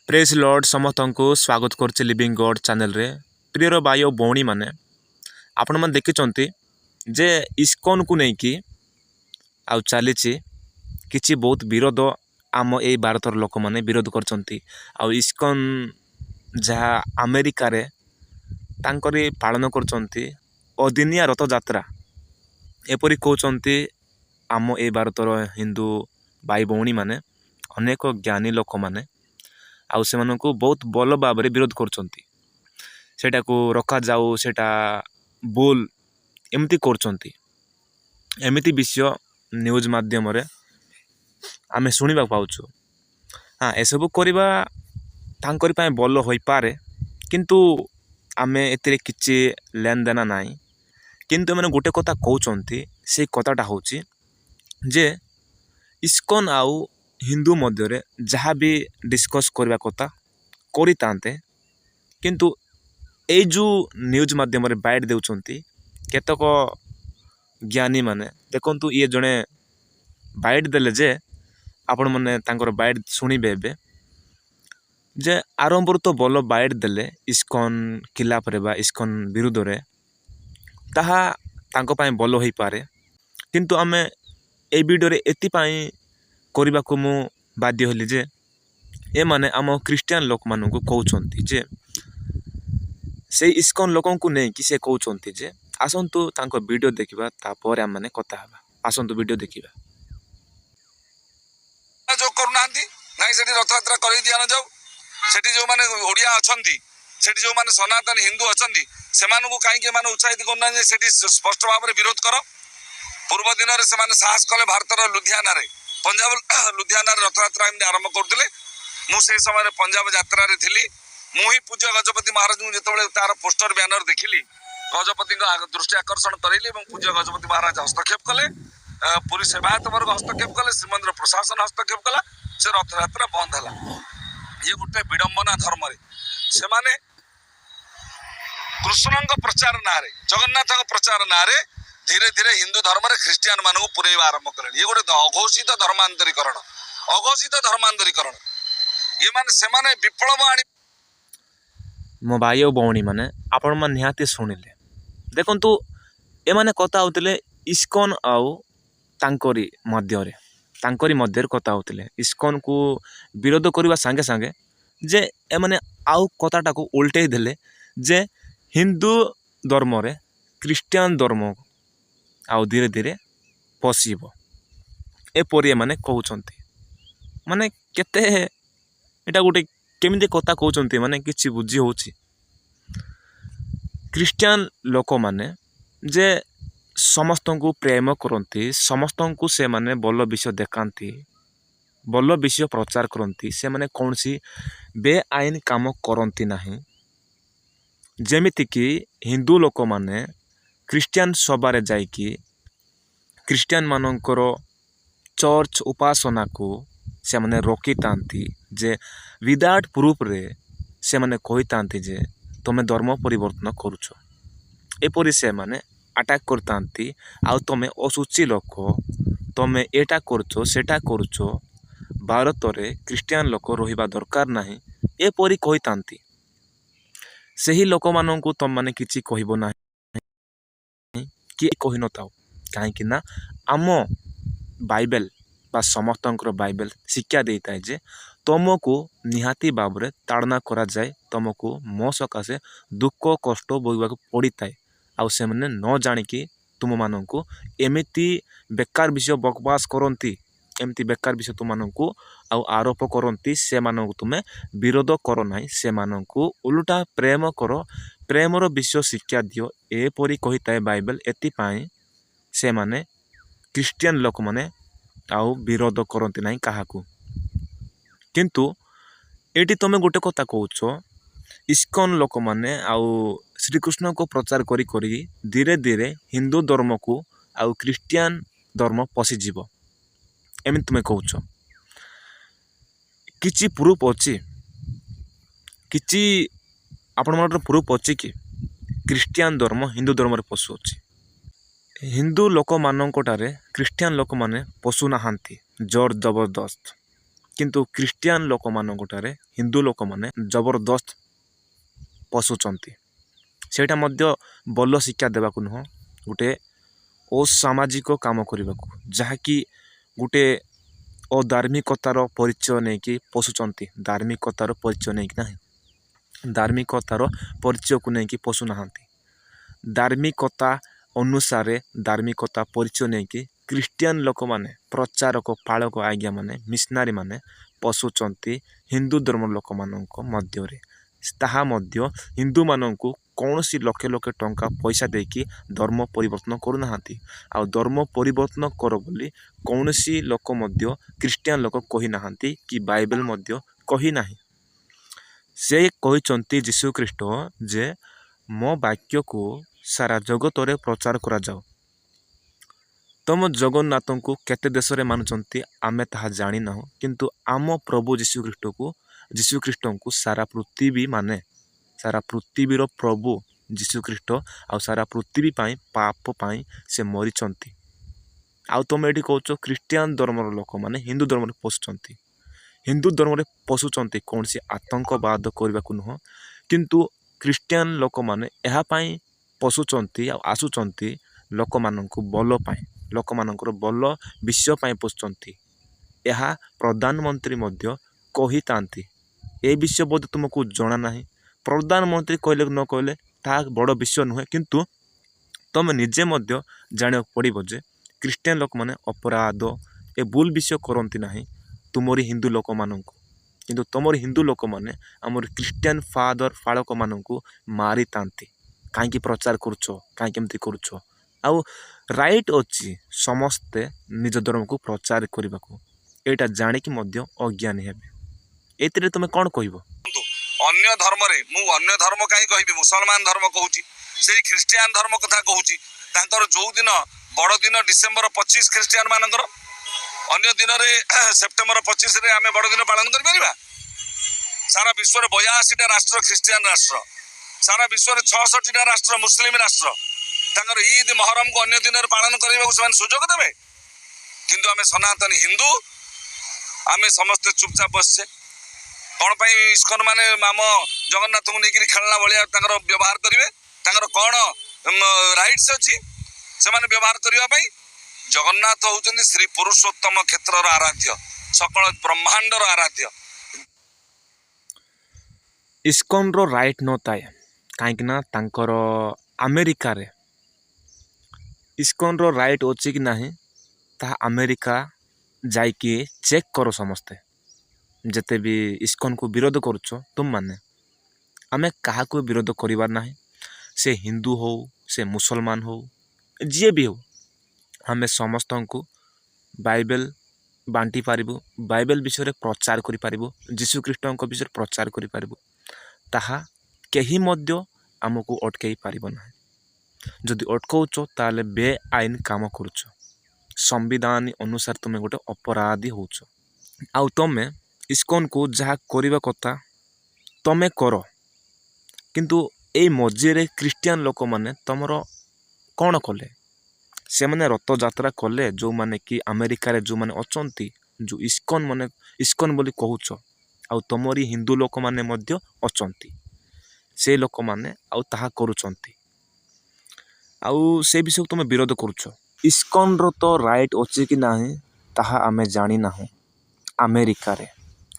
Praise Lord समस्त को स्वागत करछि लिविंग गॉड चैनल रे। प्रियर भाई और भौणी माने आपण मन देखिचंती जे इस्कॉन को नहीं कि आउ चलीछि किछि बहुत विरोध आम ए भारतर लोक माने विरोध करचंती। आउ इस्कॉन जहा अमेरिका रे तांकरी पालन करचंती अदिनिया रथ यात्रा एपरी कहउचंती। आम ए भारतर हिंदू भाई भौणी माने अनेक ज्ञानी लोक माने आउ सेमानंकु बहुत बल भाव विरोध करचंती। सेटा को रखा जाऊ सेटा बोल एमती करचंती। एमिति विषय न्यूज माध्यम रे आमे सुनिबा पाउछु। हाँ एसबू करवा तांकरी पाए बल होई पारे किंतु आमे एतिरे किछि लेन देना नाही। किंतु माने गोटे कथा कहउचंती से कथाटा होची जे इस्कॉन आउ हिंदू मध्य रे जहाँ भी डिस्कस करवा कथा करी तांते किंतु ए जो न्यूज माध्यम रे बाइट देउचंती केतक ज्ञानी माने देखंतु ये जने बाइट देले जे आपण माने तांकर बाइट सुनिबे एबे जे आरंभर तो बल बाइट देले इस्कॉन खिलाफ रे बा इस्कॉन विरुद्ध रे ताहा तांको पाए बल होई पारे। किंतु आमे ए वीडियो रे एति पाई करबा को मु बाध्य होली जे ए माने आम क्रिश्चियन लोक मानन को कहउचंती जे से इस्कॉन लोकन को नै कि से कहउचंती जे आसंतु तांको वीडियो देखिबा तापर हम माने कथा हबा। आसंतु वीडियो देखिबा। जो करूनांती नाइ सेठी रथयात्रा करै दिया न जाऊ। सेठी जो माने ओडिया अछंती सेठी जो माने सनातन हिंदू अछंती सेमान को काई के माने उत्साहित करना जे सेठी स्पष्ट भाव रे विरोध करो। पूर्व दिन रे से माने साहस कले भारत रो लुधियाना रे पंजाब लुधियाना रे रथयात्रा एमती आरंभ करथिले। मु से समय पंजाब यात्रा रे थिली। मु ही पूज्य गजपति महाराज को जेतबेले तार पोस्टर बैनर देखिली गजपति दृष्टि आकर्षण करैली एवं पूज्य गजपति महाराज हस्तक्षेप कले। पुरी सेवायत वर्ग हस्तक्षेप कले। श्रीमंदिर प्रशासन हस्तक्षेप कला। से रथयात्रा बंद हला। ये गोटे विडंबना धर्म रे से माने कृष्णंक प्रचार ना रे जगन्नाथ प्रचार ना रे धीरे धीरे हिंदू धर्म रे ख्रिस्टियन मान को पुरेवा आरंभ करे। ये गोटे अघोषित धर्मांतरीकरण अघोषित धर्मांतरीकरण ये माने से माने विप्लव आनी। मो भाई और भौणी माने आपण मन निहाती सुनिले देखंतु ए माने कथा होतले इस्कॉन आउ तांकरी मध्य रे कथा होतले। इस्कॉन को विरोध करबा संगे संगे जे ए माने आउ कथाटा को उल्टेई देले जे हिंदू धर्म रे क्रिश्चियन धर्म आउ धीरे धीरे पसिबो एपरि माने कहउचंती। माने केते एटा गोटे केमिति कथा कहउचंती माने किछि बुझी होउची। क्रिश्चियन लोक माने जे समस्त को प्रेम करती समस्त को से माने बल विषय देखाती बल विषय प्रचार करती से माने कौन सी बेआईन काम करती नहीं। जेमिति कि हिंदू लोक माने क्रिश्चियन सभारे जाइकी क्रिश्चियन मानकर चर्च उपासना को से माने रोकी तांती जे विदाउट प्रूफ रे से माने कहि तांती जे तमे धर्म परिवर्तन करूछ। एपरि से माने अटैक करतांती आउ तमे असुची लोक तमे एटा करछो सेटा करछो भारत रे क्रिश्चियन लोक रहिबा दरकार नाही एपरि कहितांती। सही लोक माननकु तम माने किछि कहिबो नाही कि कहि नताओ काहेकि ना आम बाइबल बा समस्तंकर बाइबल शिक्षा देइताय जे तुमको निहाती बाबरे ताड़ना करा जाए तुमको मो सकाशे दुख कष्ट भोगवाक पड़ता है। आउ से माने न जानिकी तुम माननकु एमिति बेकार विषय बकवास करती एमती बेकार विषय तुम माननकु आउ आरोप करती से माननकु तुमे विरोध करो नाही से माननकु उल्टा प्रेम करो प्रेमर विषय शिक्षा दियो एपरि कहिताय बाइबल। एति पाई से माने क्रिश्चियन लोक माने आउ विरोध करती नाही काहाकू। किंतु एटी तुमे गोटे कथा कहउछ इस्कॉन लोक माने आउ श्रीकृष्ण को प्रचार करी करी धीरे धीरे हिंदू धर्म को आउ क्रिश्चियन धर्म पशिजीव एमि तुमे कहउछ। किछि प्रूफ अछि किछि आपण मनर प्रूफ अछि कि क्रिश्चियन धर्म हिंदू धर्म रे पशु अछि। हिंदू लोक माननकोटारे क्रिश्चियन लोक माने पशु नाहांती जोर जबरदस्त କିନ୍ତୁ ଖ୍ରୀଷ୍ଟିଆନ ଲୋକମାନଙ୍କଠାରେ ହିନ୍ଦୁ ଲୋକମାନେ ଜବରଦସ୍ତ ପଶୁଛନ୍ତି। ସେଇଟା ମଧ୍ୟ ଭଲ ଶିକ୍ଷା ଦେବାକୁ ନୁହଁ, ଗୋଟେ ଅସାମାଜିକ କାମ କରିବାକୁ, ଯାହାକି ଗୋଟେ ଅଧାର୍ମିକତାର ପରିଚୟ ନେଇକି ପଶୁଛନ୍ତି। ଧାର୍ମିକତାର ପରିଚୟ ନେଇକି ନାହିଁ, ଧାର୍ମିକତାର ପରିଚୟକୁ ନେଇକି ପଶୁନାହାନ୍ତି। ଧାର୍ମିକତା ଅନୁସାରେ ଧାର୍ମିକତା ପରିଚୟ ନେଇକି ଖ୍ରୀଷ୍ଟିଆନ ଲୋକମାନେ, ପ୍ରଚାରକ ପାଳକ ଆଜ୍ଞାମାନେ, ମିଶନାରୀମାନେ ପଶୁଛନ୍ତି ହିନ୍ଦୁ ଧର୍ମ ଲୋକମାନଙ୍କ ମଧ୍ୟରେ। ତାହା ମଧ୍ୟ ହିନ୍ଦୁମାନଙ୍କୁ କୌଣସି ଲକ୍ଷ ଲକ୍ଷ ଟଙ୍କା ପଇସା ଦେଇକି ଧର୍ମ ପରିବର୍ତ୍ତନ କରୁନାହାନ୍ତି। ଆଉ ଧର୍ମ ପରିବର୍ତ୍ତନ କର ବୋଲି କୌଣସି ଲୋକ ମଧ୍ୟ ଖ୍ରୀଷ୍ଟିଆନ ଲୋକ କହିନାହାନ୍ତି କି ବାଇବେଲ ମଧ୍ୟ କହିନାହିଁ। ସେ କହିଛନ୍ତି ଯୀଶୁଖ୍ରୀଷ୍ଟ ଯେ ମୋ ବାକ୍ୟକୁ ସାରା ଜଗତରେ ପ୍ରଚାର କରାଯାଉ। ତମ ଜଗନ୍ନାଥଙ୍କୁ କେତେ ଦେଶରେ ମାନୁଛନ୍ତି ଆମେ ତାହା ଜାଣିନାହୁଁ, କିନ୍ତୁ ଆମ ପ୍ରଭୁ ଯୀଶୁଖ୍ରୀଷ୍ଟଙ୍କୁ ସାରା ପୃଥିବୀ ମାନେ, ସାରା ପୃଥିବୀର ପ୍ରଭୁ ଯୀଶୁଖ୍ରୀଷ୍ଟ ଆଉ ସାରା ପୃଥିବୀ ପାଇଁ ପାପ ପାଇଁ ସେ ମରିଛନ୍ତି। ଆଉ ତମେ ଏଠି କହୁଛ ଖ୍ରୀଷ୍ଟିଆନ ଧର୍ମର ଲୋକମାନେ ହିନ୍ଦୁ ଧର୍ମରେ ପଶୁଛନ୍ତି। ହିନ୍ଦୁ ଧର୍ମରେ ପଶୁଛନ୍ତି କୌଣସି ଆତଙ୍କବାଦ କରିବାକୁ ନୁହଁ, କିନ୍ତୁ ଖ୍ରୀଷ୍ଟିଆନ ଲୋକମାନେ ଏହା ପାଇଁ ପଶୁଛନ୍ତି ଆଉ ଆସୁଛନ୍ତି ଲୋକମାନଙ୍କୁ ଭଲ ପାଇଁ, ଲୋକମାନଙ୍କର ଭଲ ବିଷୟ ପାଇଁ ପଶୁଛନ୍ତି। ଏହା ପ୍ରଧାନମନ୍ତ୍ରୀ ମଧ୍ୟ କହିଥାନ୍ତି। ଏ ବିଷୟ ବୋଧେ ତୁମକୁ ଜଣା ନାହିଁ। ପ୍ରଧାନମନ୍ତ୍ରୀ କହିଲେ ନ କହିଲେ ତାହା ବଡ଼ ବିଷୟ ନୁହେଁ, କିନ୍ତୁ ତୁମେ ନିଜେ ମଧ୍ୟ ଜାଣିବାକୁ ପଡ଼ିବ ଯେ ଖ୍ରୀଷ୍ଟିଆନ ଲୋକମାନେ ଅପରାଧ ଏ ଭୁଲ ବିଷୟ କରନ୍ତି ନାହିଁ ତୁମରି ହିନ୍ଦୁ ଲୋକମାନଙ୍କୁ, କିନ୍ତୁ ତୁମର ହିନ୍ଦୁ ଲୋକମାନେ ଆମର ଖ୍ରୀଷ୍ଟିଆନ ପାଳକମାନଙ୍କୁ ମାରିଥାନ୍ତି। କାହିଁକି ପ୍ରଚାର କରୁଛ, କାହିଁକି ଏମିତି କରୁଛ? ଆଉ ରାଇଟ୍ ଅଛି ସମସ୍ତେ ନିଜ ଧର୍ମକୁ ପ୍ରଚାର କରିବାକୁ, ଏଇଟା ଜାଣିକି ମଧ୍ୟ ଅଜ୍ଞାନୀ ହେବେ। ଏଥିରେ ତୁମେ କ'ଣ କହିବ? ଅନ୍ୟ ଧର୍ମରେ, ମୁଁ ଅନ୍ୟ ଧର୍ମ କାହିଁ କହିବି, ମୁସଲମାନ ଧର୍ମ କହୁଛି, ସେଇ ଖ୍ରୀଷ୍ଟିଆନ ଧର୍ମ କଥା କହୁଛି। ତାଙ୍କର ଯୋଉ ଦିନ ବଡ଼ ଦିନ ଡିସେମ୍ବର 25 ଖ୍ରୀଷ୍ଟିଆନ ମାନଙ୍କର, ଅନ୍ୟ ଦିନରେ ସେପ୍ଟେମ୍ବର 25ରେ ଆମେ ବଡ଼ ଦିନ ପାଳନ କରିପାରିବା? ସାରା ବିଶ୍ୱରେ 82ଟା ରାଷ୍ଟ୍ର ଖ୍ରୀଷ୍ଟିଆନ ରାଷ୍ଟ୍ର, ସାରା ବିଶ୍ୱରେ 66ଟା ରାଷ୍ଟ୍ର ମୁସଲିମ ରାଷ୍ଟ୍ର। ତାଙ୍କର ଇଦ୍ ମହରମକୁ ଅନ୍ୟ ଦିନରେ ପାଳନ କରିବାକୁ ସେମାନେ ସୁଯୋଗ ଦେବେ? କିନ୍ତୁ ଆମେ ସନାତନୀ ହିନ୍ଦୁ, ଆମେ ସମସ୍ତେ ଚୁପଚାପ ବସିଛେ। କ'ଣ ପାଇଁ ଇସ୍କନ ମାନେ ଆମ ଜଗନ୍ନାଥଙ୍କୁ ନେଇକରି ଖେଳନା ଭଳିଆ ତାଙ୍କର ବ୍ୟବହାର କରିବେ? ତାଙ୍କର କ'ଣ ରାଇଟ୍ସ ଅଛି ସେମାନେ ବ୍ୟବହାର କରିବା ପାଇଁ? ଜଗନ୍ନାଥ ହେଉଛନ୍ତି ଶ୍ରୀ ପୁରୁଷୋତ୍ତମ କ୍ଷେତ୍ରର ଆରାଧ୍ୟ, ସକଳ ବ୍ରହ୍ମାଣ୍ଡର ଆରାଧ୍ୟ। ଇସ୍କନର ରାଇଟ୍ ନଥାଏ, କାହିଁକିନା ତାଙ୍କର ଆମେରିକାରେ ଇସ୍କନର ରାଇଟ୍ ଅଛି କି ନାହିଁ ତାହା ଆମେରିକା ଯାଇକି ଚେକ୍ କର ସମସ୍ତେ। ଯେତେ ବି ଇସ୍କନକୁ ବିରୋଧ କରୁଛ ତୁମମାନେ, ଆମେ କାହାକୁ ବିରୋଧ କରିବାର ନାହିଁ। ସେ ହିନ୍ଦୁ ହଉ, ସେ ମୁସଲମାନ ହଉ, ଯିଏ ବି ହଉ, ଆମେ ସମସ୍ତଙ୍କୁ ବାଇବେଲ ବାଣ୍ଟି ପାରିବୁ, ବାଇବେଲ ବିଷୟରେ ପ୍ରଚାର କରିପାରିବୁ, ଯୀଶୁଖ୍ରୀଷ୍ଟଙ୍କ ବିଷୟରେ ପ୍ରଚାର କରିପାରିବୁ। ତାହା କେହି ମଧ୍ୟ ଆମକୁ ଅଟକାଇ ପାରିବ ନାହିଁ। ଯଦି ଅଟକାଉଛ ତାହେଲେ ବେଆଇନ କାମ କରୁଛ, ସମ୍ବିଧାନ ଅନୁସାରେ ତୁମେ ଗୋଟେ ଅପରାଧୀ ହେଉଛ। ଆଉ ତୁମେ ଇସ୍କନକୁ ଯାହା କରିବା କଥା ତୁମେ କର, କିନ୍ତୁ ଏଇ ମଝିରେ ଖ୍ରୀଷ୍ଟିଆନ ଲୋକମାନେ ତୁମର କ'ଣ କଲେ? ସେମାନେ ରଥଯାତ୍ରା କଲେ, ଯେଉଁମାନେ କି ଆମେରିକାରେ ଯେଉଁମାନେ ଅଛନ୍ତି, ଯେଉଁ ଇସ୍କନ ବୋଲି କହୁଛ, ଆଉ ତୁମରି ହିନ୍ଦୁ ଲୋକମାନେ ମଧ୍ୟ ଅଛନ୍ତି, ସେ ଲୋକମାନେ ଆଉ ତାହା କରୁଛନ୍ତି। ଆଉ ସେ ବିଷୟକୁ ତୁମେ ବିରୋଧ କରୁଛ। ଇସ୍କନର ତ ରାଇଟ୍ ଅଛି କି ନାହିଁ ତାହା ଆମେ ଜାଣିନାହୁଁ ଆମେରିକାରେ,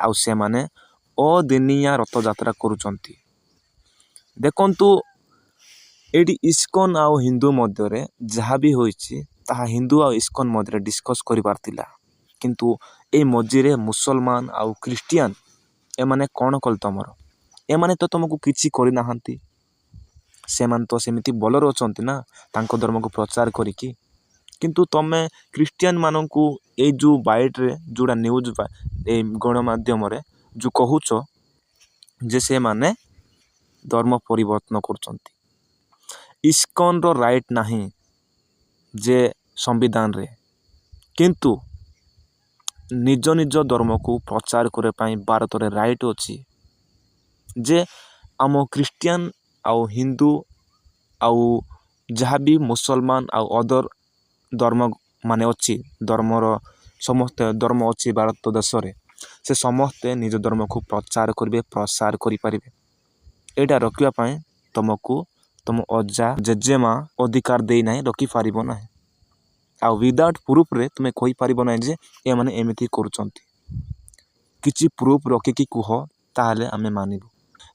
ଆଉ ସେମାନେ ଅଦିନିଆ ରଥଯାତ୍ରା କରୁଛନ୍ତି। ଦେଖନ୍ତୁ, ଏଇଠି ଇସ୍କନ ଆଉ ହିନ୍ଦୁ ମଧ୍ୟରେ ଯାହା ବି ହୋଇଛି ତାହା ହିନ୍ଦୁ ଆଉ ଇସ୍କନ ମଧ୍ୟରେ ଡିସ୍କସ୍ କରିବାର ଥିଲା। କିନ୍ତୁ ଏଇ ମଝିରେ ମୁସଲମାନ ଆଉ ଖ୍ରୀଷ୍ଟିଆନ ଏମାନେ କ'ଣ କଲେ ତମର? ଏମାନେ ତ ତୁମକୁ କିଛି କରିନାହାନ୍ତି। ସେମାନେ ତ ସେମିତି ଭଲରେ ଅଛନ୍ତି ନା ତାଙ୍କ ଧର୍ମକୁ ପ୍ରଚାର କରିକି। କିନ୍ତୁ ତୁମେ ଖ୍ରୀଷ୍ଟିଆନ ମାନଙ୍କୁ ଏଇ ଯେଉଁ ବାଇଟ୍ରେ ଯେଉଁଟା ନ୍ୟୁଜ୍ ଏଇ ଗଣମାଧ୍ୟମରେ ଯେଉଁ କହୁଛ ଯେ ସେମାନେ ଧର୍ମ ପରିବର୍ତ୍ତନ କରୁଛନ୍ତି। ଇସ୍କନର ରାଇଟ୍ ନାହିଁ ଯେ ସମ୍ବିଧାନରେ, କିନ୍ତୁ ନିଜ ନିଜ ଧର୍ମକୁ ପ୍ରଚାର କରିବା ପାଇଁ ଭାରତରେ ରାଇଟ୍ ଅଛି। ଯେ ଆମ ଖ୍ରୀଷ୍ଟିଆନ ଆଉ ହିନ୍ଦୁ ଆଉ ଯାହା ବି ମୁସଲମାନ ଆଉ ଅଦର ଧର୍ମ ମାନେ ଅଛି, ଧର୍ମର ସମସ୍ତ ଧର୍ମ ଅଛି ଭାରତ ଦେଶରେ, से समस्ते निज धर्म को प्रचार करेंगे प्रसार करें। यहाँ रखापी तुमको तुम अजा जेजेमा अधिकार देना रखिपार ना। आ विदाउट प्रूफ रे तुम्हें कहीपर ना जे ये मैंने एमती कि प्रूफ रखिकी कह ताहले आमे मानिबू।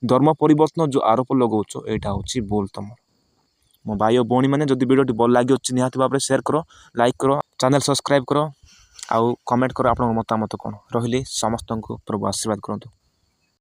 धर्म परिवर्तन जो आरोप लगाउछ यहाँ हूँ भूल तुम। मो भाई और भौणी मैंने जब वीडियो भल लगे निहाती भाव में शेयर करो, लाइक करो, चैनल सब्सक्राइब करो, आउ कमेंट करो आपन मतामत कौन। रही समस्त को प्रभु आशीर्वाद करंतु।